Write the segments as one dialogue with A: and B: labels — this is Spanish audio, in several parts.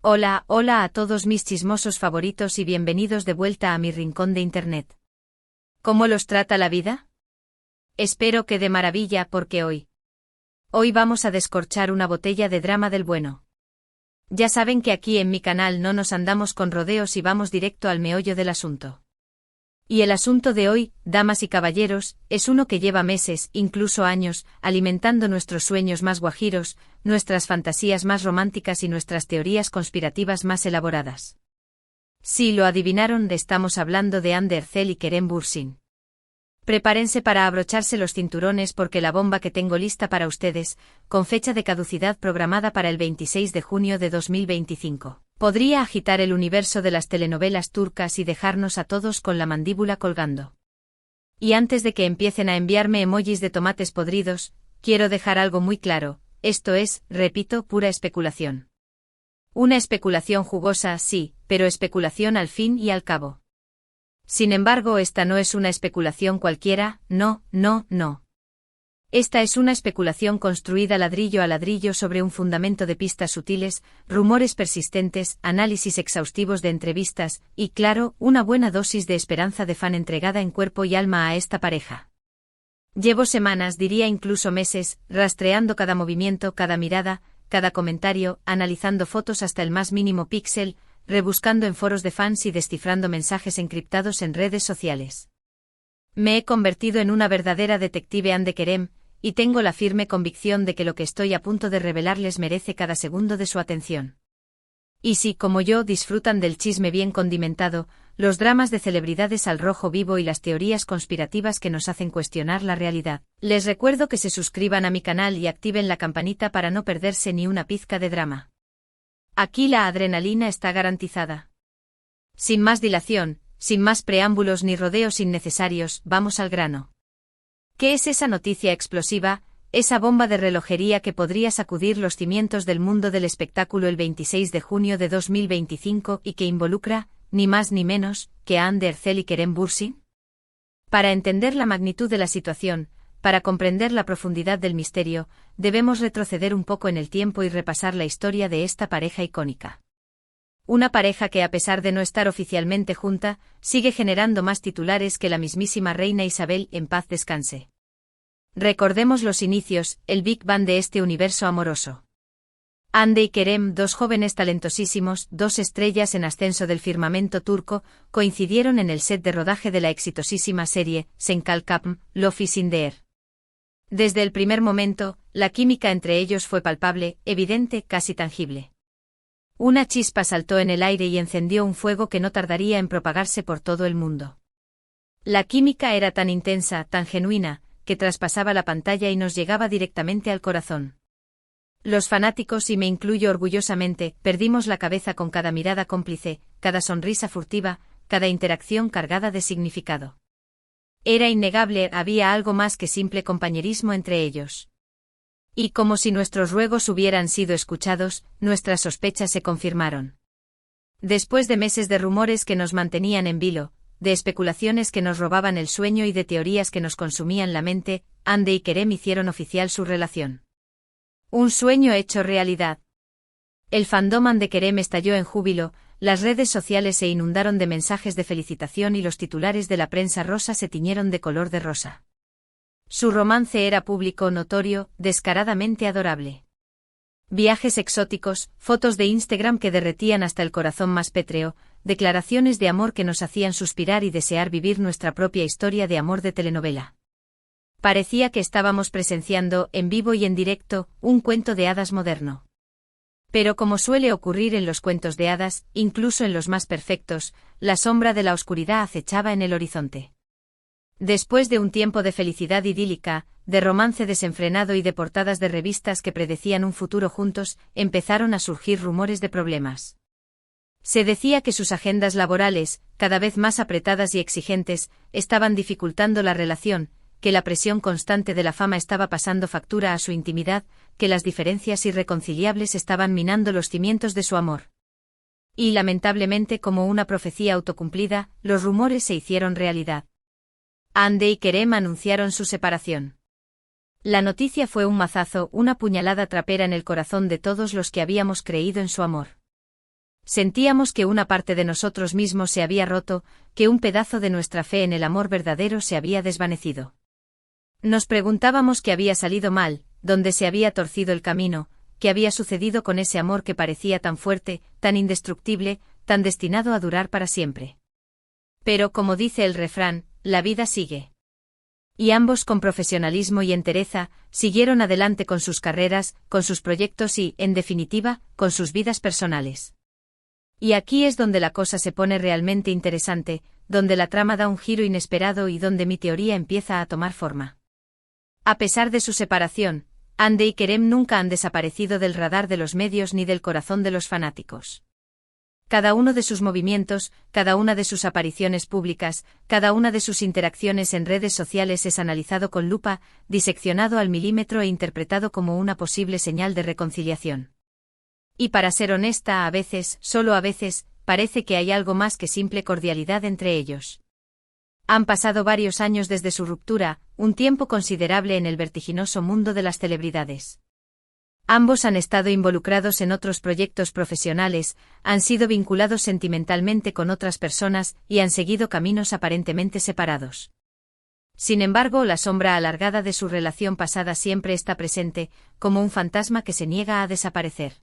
A: Hola, hola a todos mis chismosos favoritos y bienvenidos de vuelta a mi rincón de internet. ¿Cómo los trata la vida? Espero que de maravilla porque hoy vamos a descorchar una botella de drama del bueno. Ya saben que aquí en mi canal no nos andamos con rodeos y vamos directo al meollo del asunto. Y el asunto de hoy, damas y caballeros, es uno que lleva meses, incluso años, alimentando nuestros sueños más guajiros, nuestras fantasías más románticas y nuestras teorías conspirativas más elaboradas. Si lo adivinaron, estamos hablando de Ander Erzel y Kerem Bürsin. Prepárense para abrocharse los cinturones porque la bomba que tengo lista para ustedes, con fecha de caducidad programada para el 26 de junio de 2025, podría agitar el universo de las telenovelas turcas y dejarnos a todos con la mandíbula colgando. Y antes de que empiecen a enviarme emojis de tomates podridos, quiero dejar algo muy claro, esto es, repito, pura especulación. Una especulación jugosa, sí, pero especulación al fin y al cabo. Sin embargo, esta no es una especulación cualquiera, no. Esta es una especulación construida ladrillo a ladrillo sobre un fundamento de pistas sutiles, rumores persistentes, análisis exhaustivos de entrevistas, y claro, una buena dosis de esperanza de fan entregada en cuerpo y alma a esta pareja. Llevo semanas, diría incluso meses, rastreando cada movimiento, cada mirada, cada comentario, analizando fotos hasta el más mínimo píxel, rebuscando en foros de fans y descifrando mensajes encriptados en redes sociales. Me he convertido en una verdadera detective Hande Kerem, y tengo la firme convicción de que lo que estoy a punto de revelarles merece cada segundo de su atención. Y si, como yo, disfrutan del chisme bien condimentado, los dramas de celebridades al rojo vivo y las teorías conspirativas que nos hacen cuestionar la realidad, les recuerdo que se suscriban a mi canal y activen la campanita para no perderse ni una pizca de drama. Aquí la adrenalina está garantizada. Sin más dilación, sin más preámbulos ni rodeos innecesarios, vamos al grano. ¿Qué es esa noticia explosiva, esa bomba de relojería que podría sacudir los cimientos del mundo del espectáculo el 26 de junio de 2025 y que involucra, ni más ni menos, que a Ander Erzel y Kerem Bürsin? Para entender la magnitud de la situación, para comprender la profundidad del misterio, debemos retroceder un poco en el tiempo y repasar la historia de esta pareja icónica. Una pareja que, a pesar de no estar oficialmente junta, sigue generando más titulares que la mismísima reina Isabel, en paz descanse. Recordemos los inicios, el Big Bang de este universo amoroso. Hande y Kerem, dos jóvenes talentosísimos, dos estrellas en ascenso del firmamento turco, coincidieron en el set de rodaje de la exitosísima serie, Senkal Kapm, Love is in the Air. Desde el primer momento, la química entre ellos fue palpable, evidente, casi tangible. Una chispa saltó en el aire y encendió un fuego que no tardaría en propagarse por todo el mundo. La química era tan intensa, tan genuina, que traspasaba la pantalla y nos llegaba directamente al corazón. Los fanáticos, y me incluyo orgullosamente, perdimos la cabeza con cada mirada cómplice, cada sonrisa furtiva, cada interacción cargada de significado. Era innegable, había algo más que simple compañerismo entre ellos. Y como si nuestros ruegos hubieran sido escuchados, nuestras sospechas se confirmaron. Después de meses de rumores que nos mantenían en vilo, de especulaciones que nos robaban el sueño y de teorías que nos consumían la mente, Hande y Kerem hicieron oficial su relación. Un sueño hecho realidad. El fandom Hande Kerem estalló en júbilo, las redes sociales se inundaron de mensajes de felicitación y los titulares de la prensa rosa se tiñeron de color de rosa. Su romance era público, notorio, descaradamente adorable. Viajes exóticos, fotos de Instagram que derretían hasta el corazón más pétreo, declaraciones de amor que nos hacían suspirar y desear vivir nuestra propia historia de amor de telenovela. Parecía que estábamos presenciando, en vivo y en directo, un cuento de hadas moderno. Pero como suele ocurrir en los cuentos de hadas, incluso en los más perfectos, la sombra de la oscuridad acechaba en el horizonte. Después de un tiempo de felicidad idílica, de romance desenfrenado y de portadas de revistas que predecían un futuro juntos, empezaron a surgir rumores de problemas. Se decía que sus agendas laborales, cada vez más apretadas y exigentes, estaban dificultando la relación, que la presión constante de la fama estaba pasando factura a su intimidad, que las diferencias irreconciliables estaban minando los cimientos de su amor. Y lamentablemente, como una profecía autocumplida, los rumores se hicieron realidad. Hande y Kerem anunciaron su separación. La noticia fue un mazazo, una puñalada trapera en el corazón de todos los que habíamos creído en su amor. Sentíamos que una parte de nosotros mismos se había roto, que un pedazo de nuestra fe en el amor verdadero se había desvanecido. Nos preguntábamos qué había salido mal, dónde se había torcido el camino, qué había sucedido con ese amor que parecía tan fuerte, tan indestructible, tan destinado a durar para siempre. Pero como dice el refrán, la vida sigue. Y ambos con profesionalismo y entereza, siguieron adelante con sus carreras, con sus proyectos y, en definitiva, con sus vidas personales. Y aquí es donde la cosa se pone realmente interesante, donde la trama da un giro inesperado y donde mi teoría empieza a tomar forma. A pesar de su separación, Hande y Kerem nunca han desaparecido del radar de los medios ni del corazón de los fanáticos. Cada uno de sus movimientos, cada una de sus apariciones públicas, cada una de sus interacciones en redes sociales es analizado con lupa, diseccionado al milímetro e interpretado como una posible señal de reconciliación. Y para ser honesta, a veces, solo a veces, parece que hay algo más que simple cordialidad entre ellos. Han pasado varios años desde su ruptura, un tiempo considerable en el vertiginoso mundo de las celebridades. Ambos han estado involucrados en otros proyectos profesionales, han sido vinculados sentimentalmente con otras personas y han seguido caminos aparentemente separados. Sin embargo, la sombra alargada de su relación pasada siempre está presente, como un fantasma que se niega a desaparecer.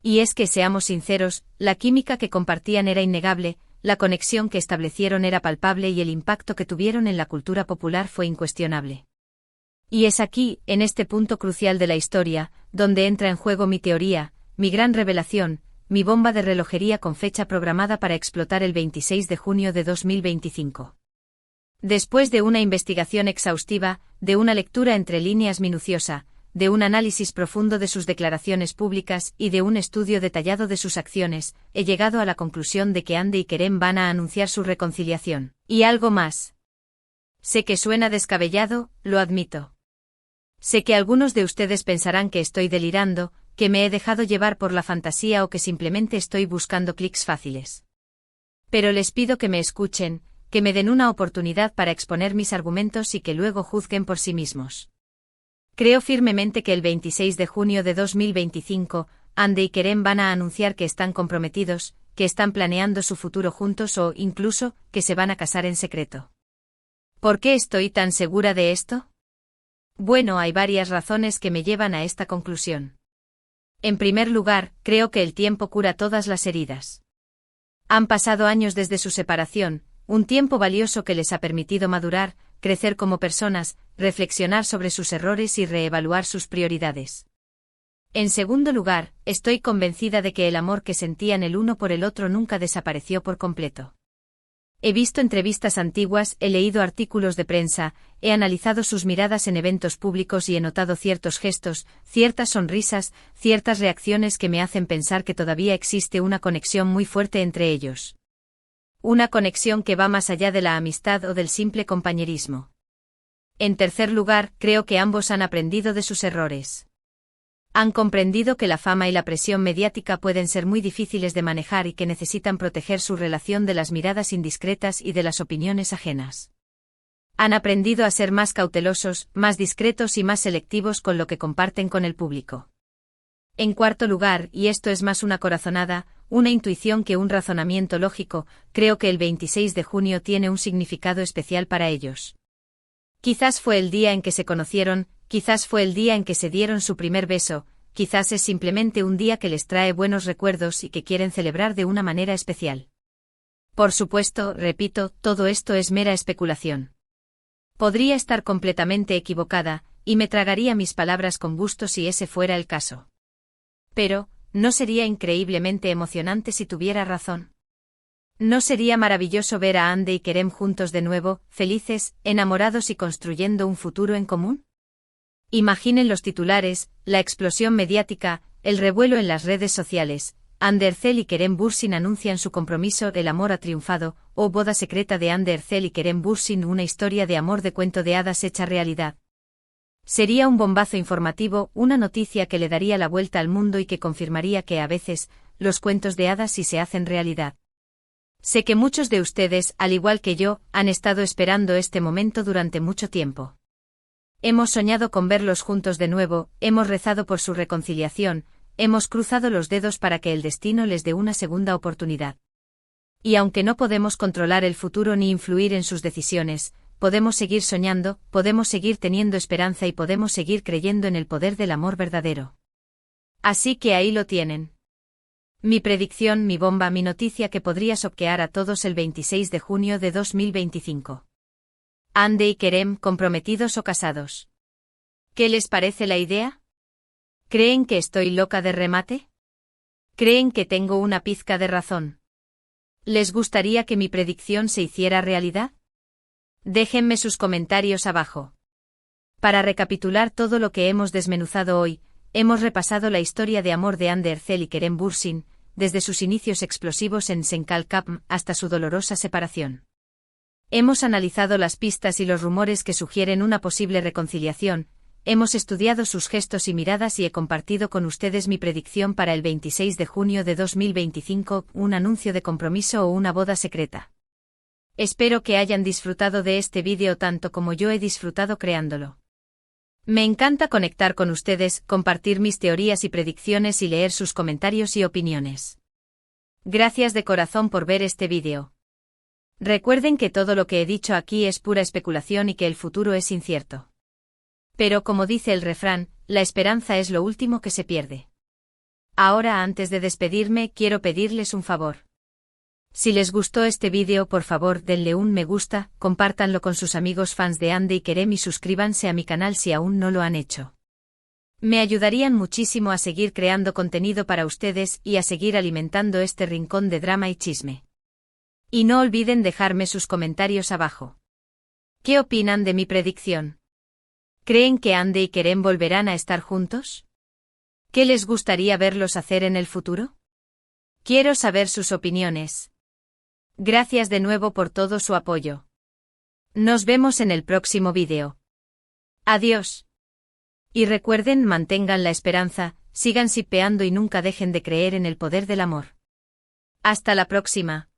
A: Y es que, seamos sinceros, la química que compartían era innegable, la conexión que establecieron era palpable y el impacto que tuvieron en la cultura popular fue incuestionable. Y es aquí, en este punto crucial de la historia, donde entra en juego mi teoría, mi gran revelación, mi bomba de relojería con fecha programada para explotar el 26 de junio de 2025. Después de una investigación exhaustiva, de una lectura entre líneas minuciosa, de un análisis profundo de sus declaraciones públicas y de un estudio detallado de sus acciones, he llegado a la conclusión de que Hande y Kerem van a anunciar su reconciliación. Y algo más. Sé que suena descabellado, lo admito. Sé que algunos de ustedes pensarán que estoy delirando, que me he dejado llevar por la fantasía o que simplemente estoy buscando clics fáciles. Pero les pido que me escuchen, que me den una oportunidad para exponer mis argumentos y que luego juzguen por sí mismos. Creo firmemente que el 26 de junio de 2025, Hande y Kerem van a anunciar que están comprometidos, que están planeando su futuro juntos o, incluso, que se van a casar en secreto. ¿Por qué estoy tan segura de esto? Bueno, hay varias razones que me llevan a esta conclusión. En primer lugar, creo que el tiempo cura todas las heridas. Han pasado años desde su separación, un tiempo valioso que les ha permitido madurar, crecer como personas, reflexionar sobre sus errores y reevaluar sus prioridades. En segundo lugar, estoy convencida de que el amor que sentían el uno por el otro nunca desapareció por completo. He visto entrevistas antiguas, he leído artículos de prensa, he analizado sus miradas en eventos públicos y he notado ciertos gestos, ciertas sonrisas, ciertas reacciones que me hacen pensar que todavía existe una conexión muy fuerte entre ellos. Una conexión que va más allá de la amistad o del simple compañerismo. En tercer lugar, creo que ambos han aprendido de sus errores. Han comprendido que la fama y la presión mediática pueden ser muy difíciles de manejar y que necesitan proteger su relación de las miradas indiscretas y de las opiniones ajenas. Han aprendido a ser más cautelosos, más discretos y más selectivos con lo que comparten con el público. En cuarto lugar, y esto es más una corazonada, una intuición que un razonamiento lógico, creo que el 26 de junio tiene un significado especial para ellos. Quizás fue el día en que se conocieron, quizás fue el día en que se dieron su primer beso, quizás es simplemente un día que les trae buenos recuerdos y que quieren celebrar de una manera especial. Por supuesto, repito, todo esto es mera especulación. Podría estar completamente equivocada, y me tragaría mis palabras con gusto si ese fuera el caso. Pero, ¿no sería increíblemente emocionante si tuviera razón? ¿No sería maravilloso ver a Hande y Kerem juntos de nuevo, felices, enamorados y construyendo un futuro en común? Imaginen los titulares, la explosión mediática, el revuelo en las redes sociales. Hande Erçel y Kerem Bürsin anuncian su compromiso, el amor ha triunfado, o boda secreta de Hande Erçel y Kerem Bürsin, una historia de amor de cuento de hadas hecha realidad. Sería un bombazo informativo, una noticia que le daría la vuelta al mundo y que confirmaría que a veces, los cuentos de hadas sí se hacen realidad. Sé que muchos de ustedes, al igual que yo, han estado esperando este momento durante mucho tiempo. Hemos soñado con verlos juntos de nuevo, hemos rezado por su reconciliación, hemos cruzado los dedos para que el destino les dé una segunda oportunidad. Y aunque no podemos controlar el futuro ni influir en sus decisiones, podemos seguir soñando, podemos seguir teniendo esperanza y podemos seguir creyendo en el poder del amor verdadero. Así que ahí lo tienen. Mi predicción, mi bomba, mi noticia que podría choquear a todos el 26 de junio de 2025. Ande y Kerem, comprometidos o casados. ¿Qué les parece la idea? ¿Creen que estoy loca de remate? ¿Creen que tengo una pizca de razón? ¿Les gustaría que mi predicción se hiciera realidad? Déjenme sus comentarios abajo. Para recapitular todo lo que hemos desmenuzado hoy, hemos repasado la historia de amor de Hande Erçel y Kerem Bürsin, desde sus inicios explosivos en Senkal Kapm hasta su dolorosa separación. Hemos analizado las pistas y los rumores que sugieren una posible reconciliación, hemos estudiado sus gestos y miradas y he compartido con ustedes mi predicción para el 26 de junio de 2025, un anuncio de compromiso o una boda secreta. Espero que hayan disfrutado de este vídeo tanto como yo he disfrutado creándolo. Me encanta conectar con ustedes, compartir mis teorías y predicciones y leer sus comentarios y opiniones. Gracias de corazón por ver este vídeo. Recuerden que todo lo que he dicho aquí es pura especulación y que el futuro es incierto. Pero como dice el refrán, la esperanza es lo último que se pierde. Ahora, antes de despedirme, quiero pedirles un favor. Si les gustó este vídeo, por favor denle un me gusta, compártanlo con sus amigos fans de Hande y Kerem y suscríbanse a mi canal si aún no lo han hecho. Me ayudarían muchísimo a seguir creando contenido para ustedes y a seguir alimentando este rincón de drama y chisme. Y no olviden dejarme sus comentarios abajo. ¿Qué opinan de mi predicción? ¿Creen que Hande y Kerem volverán a estar juntos? ¿Qué les gustaría verlos hacer en el futuro? Quiero saber sus opiniones. Gracias de nuevo por todo su apoyo. Nos vemos en el próximo vídeo. Adiós. Y recuerden, mantengan la esperanza, sigan sipeando y nunca dejen de creer en el poder del amor. Hasta la próxima.